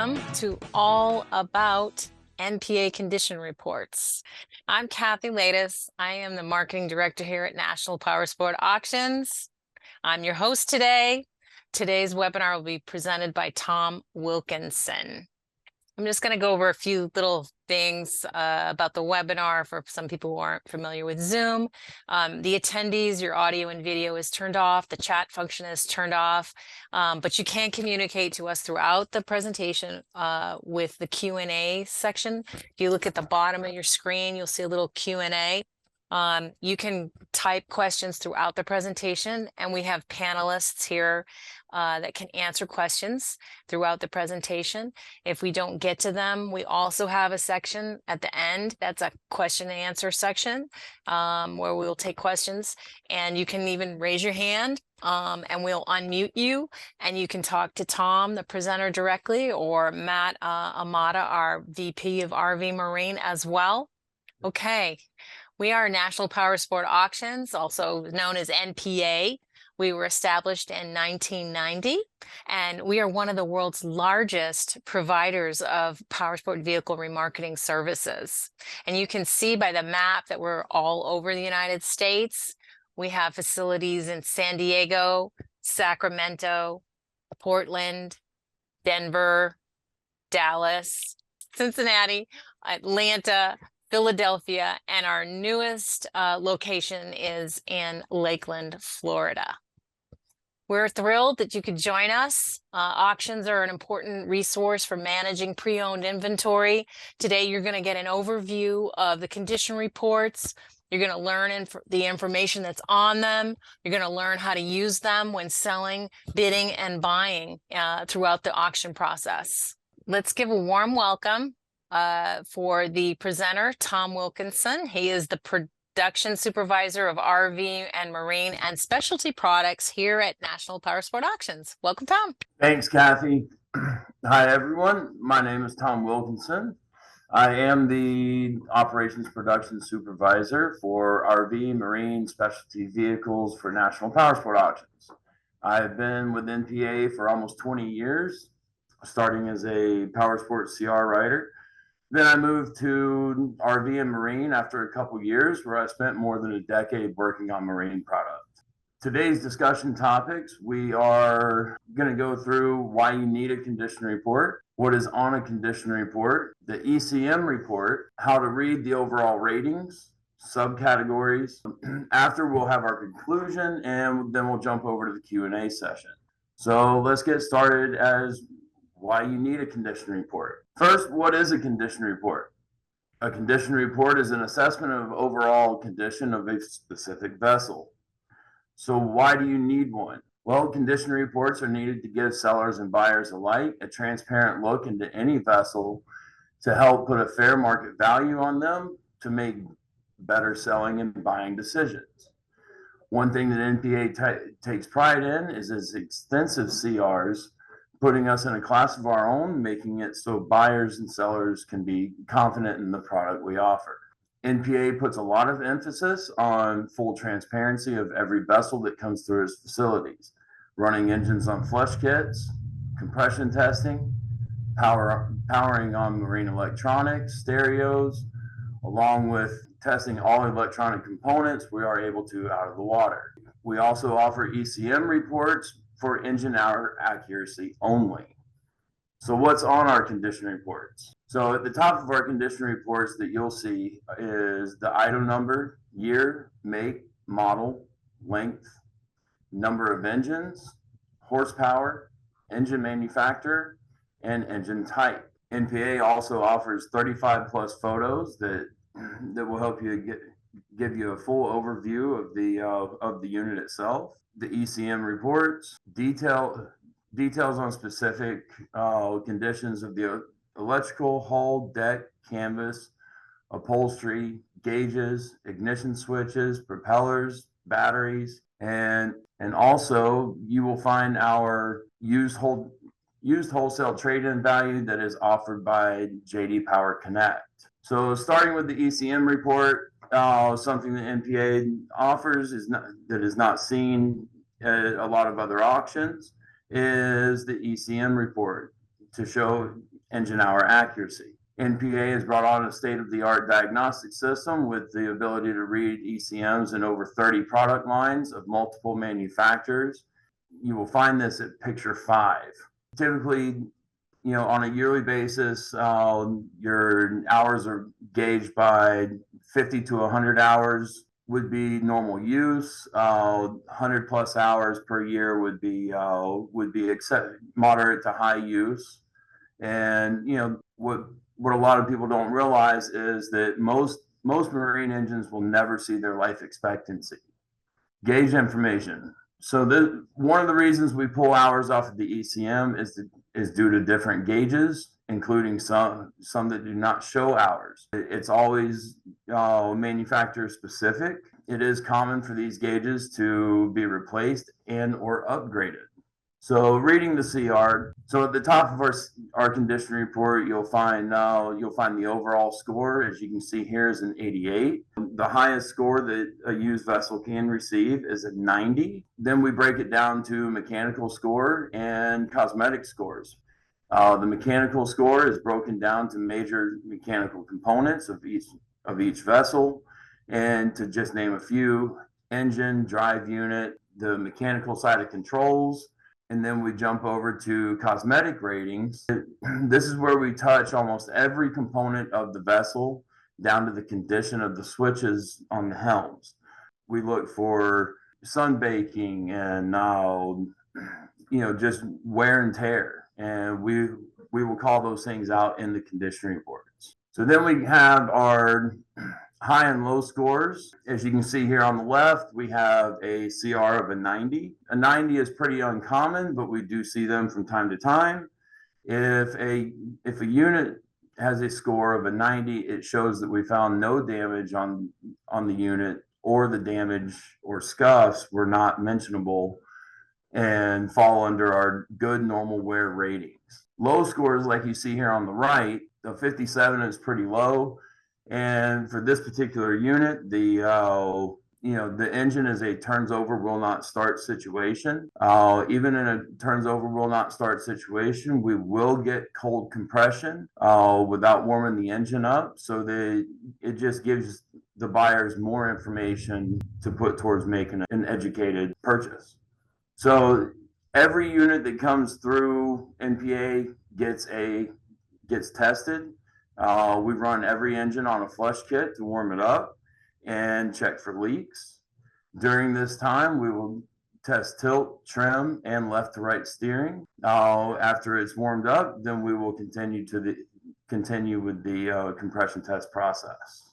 welcome to All About NPA Condition Reports. I'm Kathy Latis. I am the Marketing Director here at National Powersport Auctions. I'm your host today. Today's webinar will be presented by Tom Wilkinson. I'm just going to go over a few little things about the webinar for some people who aren't familiar with Zoom. The attendees, your audio and video is turned off. The chat function is turned off, but you can communicate to us throughout the presentation with the Q&A section. If you look at the bottom of your screen, you'll see a little Q&A. You can type questions throughout the presentation, and we have panelists here that can answer questions throughout the presentation. If we don't get to them, we also have a section at the end. That's a question and answer section where we'll take questions, and you can even raise your hand and we'll unmute you, and you can talk to Tom, the presenter, directly, or Matt Amata, our VP of RV Marine, as well. Okay. We are National Powersport Auctions, also known as NPA. We were established in 1990, and we are one of the world's largest providers of powersport vehicle remarketing services. And you can see by the map that we're all over the United States. We have facilities in San Diego, Sacramento, Portland, Denver, Dallas, Cincinnati, Atlanta, Philadelphia, and our newest location is in Lakeland, Florida. We're thrilled that you could join us. Auctions are an important resource for managing pre-owned inventory. Today, you're going to get an overview of the condition reports. You're going to learn the information that's on them. You're going to learn how to use them when selling, bidding, and buying throughout the auction process. Let's give a warm welcome for the presenter, Tom Wilkinson. He is the Production Supervisor of RV and Marine and Specialty Products here at National Powersport Auctions. Welcome, Tom. Thanks, Kathy. Hi, everyone. My name is Tom Wilkinson. I am the Operations Production Supervisor for RV, Marine, Specialty Vehicles for National Powersport Auctions. I've been with NPA for almost 20 years, starting as a Powersport CR writer. Then I moved to RV and Marine after a couple years, where I spent more than a decade working on marine products. Today's discussion topics, we are going to go through why you need a condition report, what is on a condition report, the ECM report, how to read the overall ratings, subcategories. After, we'll have our conclusion, and then we'll jump over to the Q&A session. So let's get started as why you need a condition report. First, what is a condition report? A condition report is an assessment of overall condition of a specific vessel. So why do you need one? Well, condition reports are needed to give sellers and buyers alike a transparent look into any vessel to help put a fair market value on them to make better selling and buying decisions. One thing that NPA takes pride in is its extensive CRs, putting us in a class of our own, making it so buyers and sellers can be confident in the product we offer. NPA puts a lot of emphasis on full transparency of every vessel that comes through its facilities, running engines on flush kits, compression testing, powering on marine electronics, stereos, along with testing all electronic components we are able to out of the water. We also offer ECM reports for engine hour accuracy only. So what's on our condition reports? So at the top of our condition reports that you'll see is the item number, year, make, model, length, number of engines, horsepower, engine manufacturer, and engine type. NPA also offers 35 plus photos that will help you give you a full overview of the unit itself. The ECM reports, details on specific conditions of the electrical, hull, deck, canvas, upholstery, gauges, ignition switches, propellers, batteries, and also you will find our used wholesale trade-in value that is offered by JD Power Connect. So starting with the ECM report, something that NPA offers that is not seen at a lot of other auctions is the ECM report to show engine hour accuracy. NPA has brought on a state-of-the-art diagnostic system with the ability to read ECMs in over 30 product lines of multiple manufacturers. You will find this at picture 5. Typically, on a yearly basis, your hours are gauged by 50 to 100 hours would be normal use. 100 plus hours per year would be moderate to high use. And what a lot of people don't realize is that most marine engines will never see their life expectancy. Gauge information. So one of the reasons we pull hours off of the ECM is due to different gauges, including some that do not show hours. It's always manufacturer specific. It is common for these gauges to be replaced and or upgraded. So reading the CR, so at the top of our condition report, you'll find the overall score. As you can see here, is an 88. The highest score that a used vessel can receive is a 90. Then we break it down to mechanical score and cosmetic scores. The mechanical score is broken down to major mechanical components of each vessel, and to just name a few: engine, drive unit, the mechanical side of controls. And then we jump over to cosmetic ratings. This is where we touch almost every component of the vessel down to the condition of the switches on the helms. We look for sun baking and just wear and tear, and we will call those things out in the condition reports. So then we have our high and low scores. As you can see here on the left, we have a CR of a 90. A 90 is pretty uncommon, but we do see them from time to time. If a unit has a score of a 90, it shows that we found no damage on the unit, or the damage or scuffs were not mentionable and fall under our good normal wear ratings. Low scores, like you see here on the right, the 57 is pretty low. And for this particular unit, the engine is a turns over will not start situation. Even in a turns over will not start situation, we will get cold compression without warming the engine up. So it just gives the buyers more information to put towards making an educated purchase. So every unit that comes through NPA gets tested. We run every engine on a flush kit to warm it up and check for leaks. During this time, we will test tilt, trim, and left to right steering. After it's warmed up, then we will continue with the compression test process.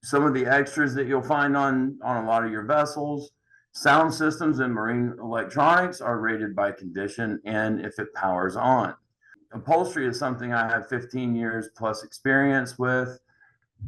Some of the extras that you'll find on a lot of your vessels: sound systems and marine electronics are rated by condition and if it powers on. Upholstery is something I have 15 years plus experience with,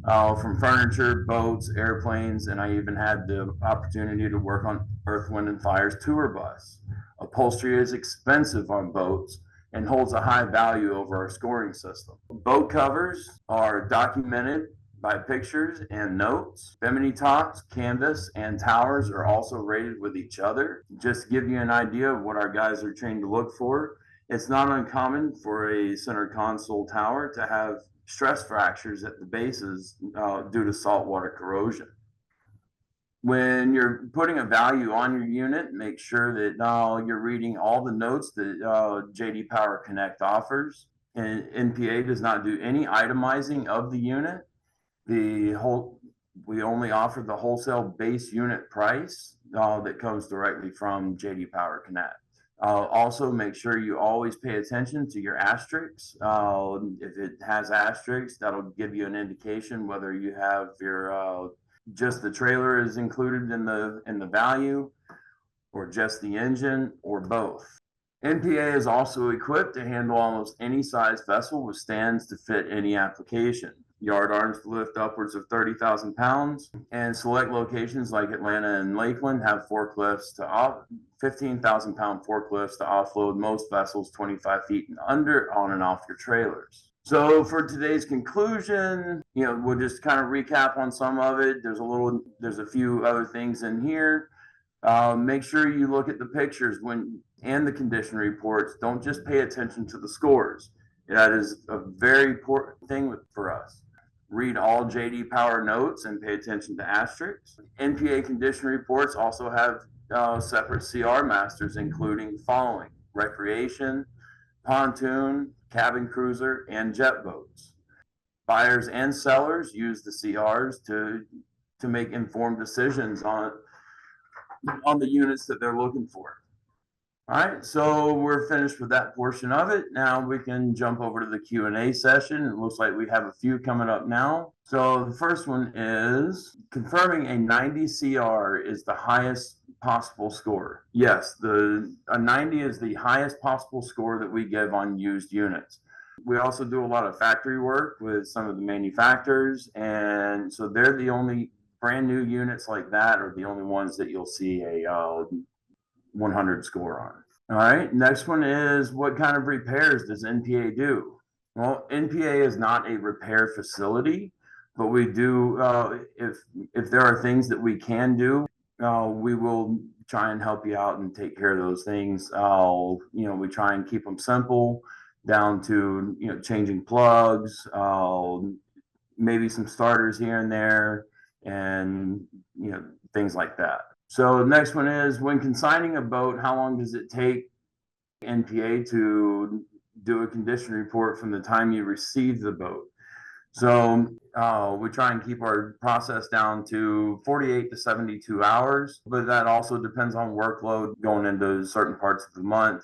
from furniture, boats, airplanes, and I even had the opportunity to work on Earth, Wind, and Fire's tour bus. Upholstery is expensive on boats and holds a high value over our scoring system. Boat covers are documented by pictures and notes. Bimini tops, canvas, and towers are also rated with each other. Just to give you an idea of what our guys are trained to look for, it's not uncommon for a center console tower to have stress fractures at the bases due to saltwater corrosion. When you're putting a value on your unit, make sure that you're reading all the notes that JD Power Connect offers. And NPA does not do any itemizing of the unit. We only offer the wholesale base unit price that comes directly from JD Power Connect. Also, make sure you always pay attention to your asterisks. If it has asterisks, that'll give you an indication whether you have your just the trailer is included in the value, or just the engine, or both. NPA is also equipped to handle almost any size vessel with stands to fit any application. Yard arms to lift upwards of 30,000 pounds, and select locations like Atlanta and Lakeland have forklifts to 15,000 pound forklifts to offload most vessels 25 feet and under on and off your trailers. So for today's conclusion, we'll just kind of recap on some of it. There's a few other things in here. Make sure you look at the pictures and the condition reports. Don't just pay attention to the scores. That is a very important thing for us. Read all JD Power notes and pay attention to asterisks. NPA condition reports also have separate CR masters, including following: recreation, pontoon, cabin cruiser, and jet boats. Buyers and sellers use the CRs to make informed decisions on the units that they're looking for. All right, so we're finished with that portion of it. Now we can jump over to the Q&A session. It looks like we have a few coming up now. So the first one is confirming a 90 CR is the highest possible score. Yes, a 90 is the highest possible score that we give on used units. We also do a lot of factory work with some of the manufacturers, and so they're the only brand new units like that are the only ones that you'll see a 100 score on. All right, next one is what kind of repairs does NPA do? Well, NPA is not a repair facility, but we do, if there are things that we can do, we will try and help you out and take care of those things. We try and keep them simple, down to changing plugs, maybe some starters here and there, and things like that. So the next one is, when consigning a boat, how long does it take NPA to do a condition report from the time you receive the boat? So we try and keep our process down to 48 to 72 hours, but that also depends on workload going into certain parts of the month,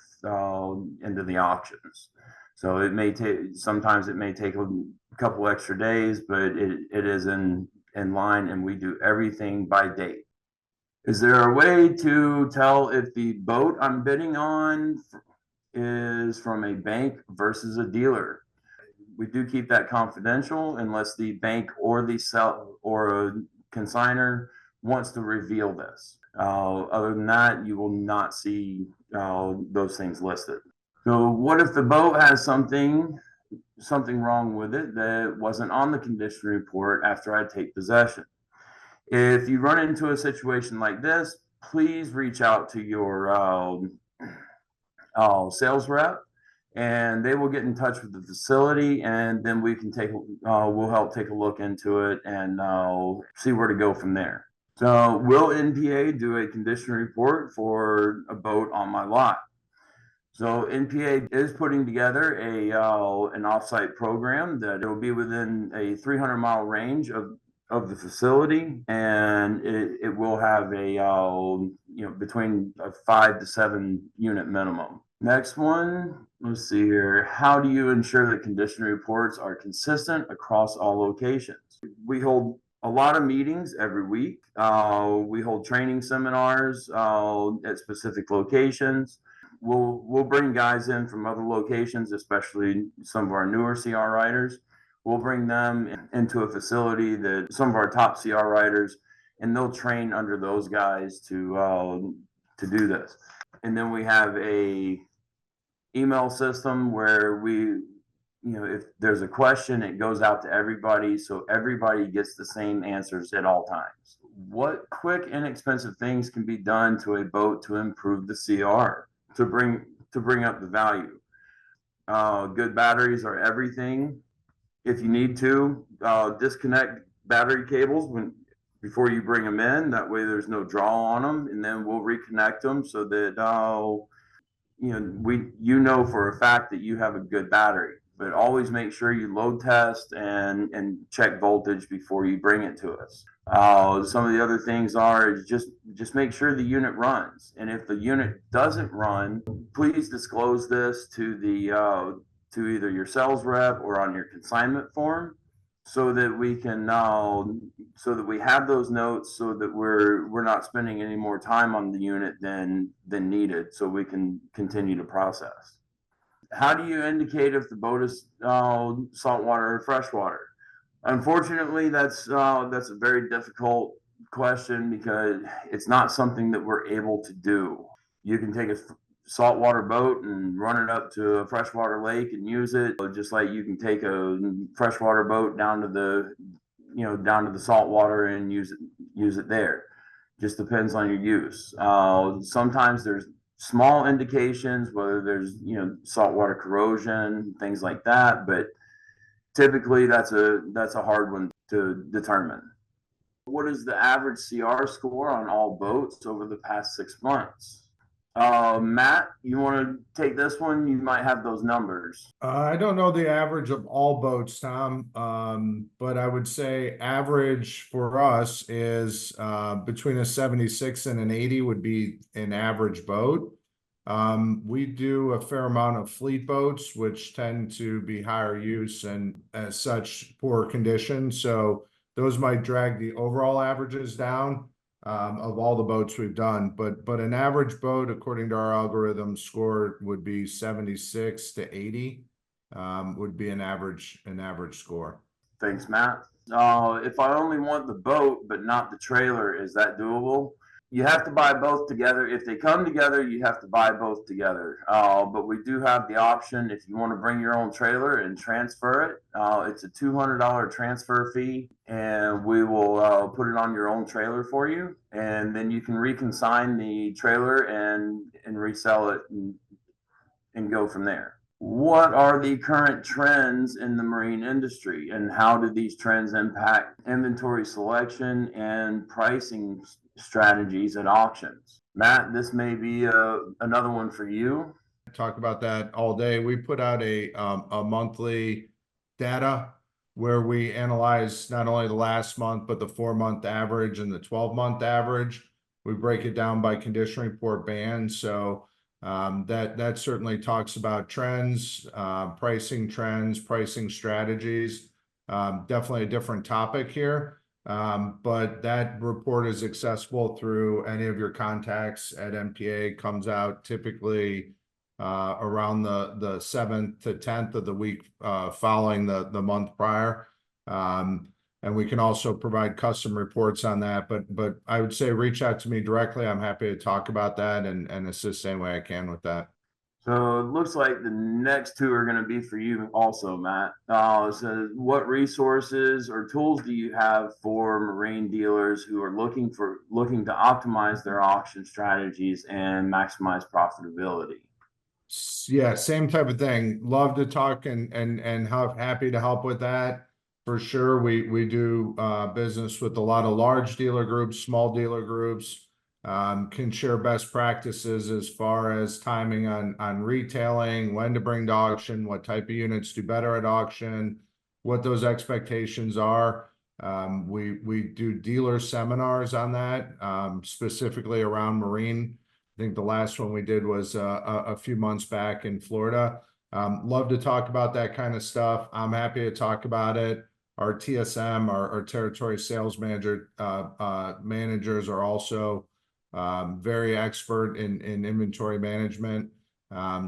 into the auctions. So sometimes it may take a couple extra days, but it is in line, and we do everything by date. Is there a way to tell if the boat I'm bidding on is from a bank versus a dealer? We do keep that confidential unless the bank or the or a consigner wants to reveal this. Other than that, you will not see those things listed. So what if the boat has something wrong with it that wasn't on the condition report after I take possession? If you run into a situation like this, please reach out to your sales rep, and they will get in touch with the facility, and then we can we'll help take a look into it and see where to go from there. So will NPA do a condition report for a boat on my lot? So NPA is putting together an offsite program that it will be within a 300-mile range of the facility, and it will have a between a 5 to 7 unit minimum. Next one, let's see here. How do you ensure that condition reports are consistent across all locations? We hold a lot of meetings every week. We hold training seminars at specific locations. We'll bring guys in from other locations, especially some of our newer CR writers. We'll bring them into a facility that some of our top CR writers, and they'll train under those guys to do this. And then we have a email system where if there's a question, it goes out to everybody, so everybody gets the same answers at all times. What quick, inexpensive things can be done to a boat to improve the CR, to bring up the value? Good batteries are everything. If you need to, disconnect battery cables before you bring them in. That way there's no draw on them, and then we'll reconnect them so that for a fact that you have a good battery. But always make sure you load test and check voltage before you bring it to us. Some of the other things is just make sure the unit runs, and if the unit doesn't run, please disclose this to to either your sales rep or on your consignment form, so that we can we have those notes, so that we're not spending any more time on the unit than needed, so we can continue to process. How do you indicate if the boat is saltwater or freshwater? Unfortunately, that's a very difficult question, because it's not something that we're able to do. You can take a saltwater boat and run it up to a freshwater lake and use it, just like you can take a freshwater boat down to the saltwater and use it there. Just depends on your use. Sometimes there's small indications, whether there's, saltwater corrosion, things like that. But typically that's a hard one to determine. What is the average CR score on all boats over the past 6 months? Matt, you want to take this one? You might have those numbers. I don't know the average of all boats, Tom, but I would say average for us is between a 76 and an 80 would be an average boat. We do a fair amount of fleet boats, which tend to be higher use and as such poor condition. So those might drag the overall averages down of all the boats we've done. But an average boat, according to our algorithm score, would be 76 to 80 would be an average score. Thanks, Matt. If I only want the boat but not the trailer, is that doable? You have to buy both together. If they come together, you have to buy both together. But we do have the option if you want to bring your own trailer and transfer it. It's a $200 transfer fee, and we will put it on your own trailer for you. And then you can reconsign the trailer and resell it and go from there. What are the current trends in the marine industry, and how do these trends impact inventory selection and pricing strategies at auctions? Matt, this may be another one for you. Talk about that all day. We put out a monthly data where we analyze not only the last month, but the 4-month average and the 12-month average. We break it down by condition report band. So that certainly talks about trends, pricing strategies. Definitely a different topic here. But that report is accessible through any of your contacts at NPA. Comes out typically around the 7th to 10th of the week following the month prior. And we can also provide custom reports on that. But I would say reach out to me directly. I'm happy to talk about that and assist any way I can with that. So it looks like the next two are going to be for you also, Matt. So what resources or tools do you have for marine dealers who are looking to optimize their auction strategies and maximize profitability? Yeah, same type of thing. Love to talk and happy to help with that. For sure, we do business with a lot of large dealer groups, small dealer groups. Can share best practices as far as timing on retailing, when to bring to auction, what type of units do better at auction, what those expectations are. We do dealer seminars on that, specifically around marine. I think the last one we did was a few months back in Florida. Love to talk about that kind of stuff. I'm happy to talk about it. Our TSM, our territory sales managers are also very expert in inventory management.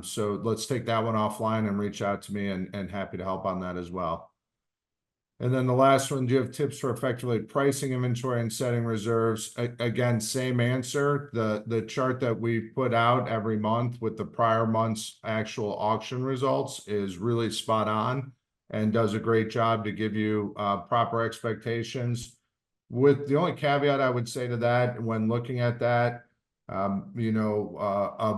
So let's take that one offline and reach out to me, and happy to help on that as well. And then the last one, do you have tips for effectively pricing inventory and setting reserves? Again, same answer. The chart that we put out every month with the prior month's actual auction results is really spot on and does a great job to give you proper expectations. With the only caveat I would say to that, when looking at that,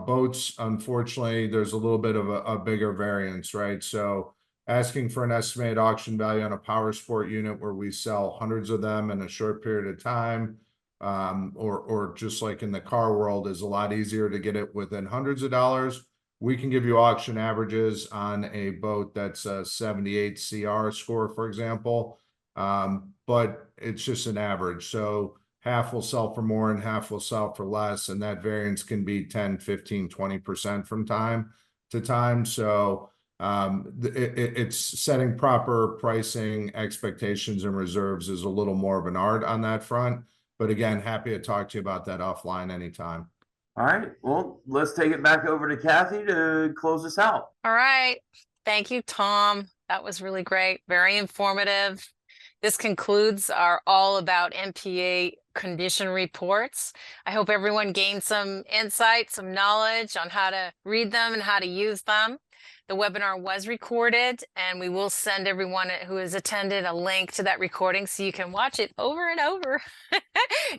boats, unfortunately, there's a little bit of a bigger variance, right? So asking for an estimated auction value on a power sport unit where we sell hundreds of them in a short period of time, or just like in the car world, is a lot easier to get it within hundreds of dollars. We can give you auction averages on a boat that's a 78 CR score, for example, but it's just an average. So half will sell for more and half will sell for less, and that variance can be 10, 15, 20% from time to time. So it's setting proper pricing expectations and reserves is a little more of an art on that front. But again, happy to talk to you about that offline anytime. All right, well, let's take it back over to Kathy to close us out. All right. Thank you, Tom. That was really great. Very informative. This concludes our All About NPA Condition Reports. I hope everyone gained some insight, some knowledge on how to read them and how to use them. The webinar was recorded, and we will send everyone who has attended a link to that recording so you can watch it over and over.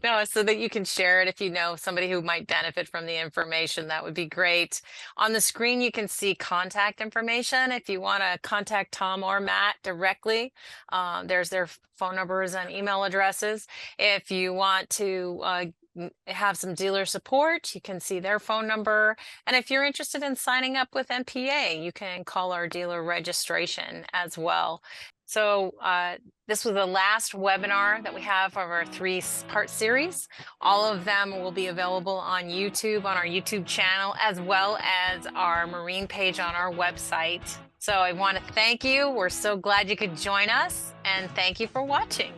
No, so that you can share it if you know somebody who might benefit from the information. That would be great. On the screen, you can see contact information. If you want to contact Tom or Matt directly, there's their phone numbers and email addresses. If you want to have some dealer support, you can see their phone number. And if you're interested in signing up with NPA, you can call our dealer registration as well. So this was the last webinar that we have of our 3-part series. All of them will be available on YouTube, on our YouTube channel, as well as our Marine page on our website. So I want to thank you. We're so glad you could join us, and thank you for watching.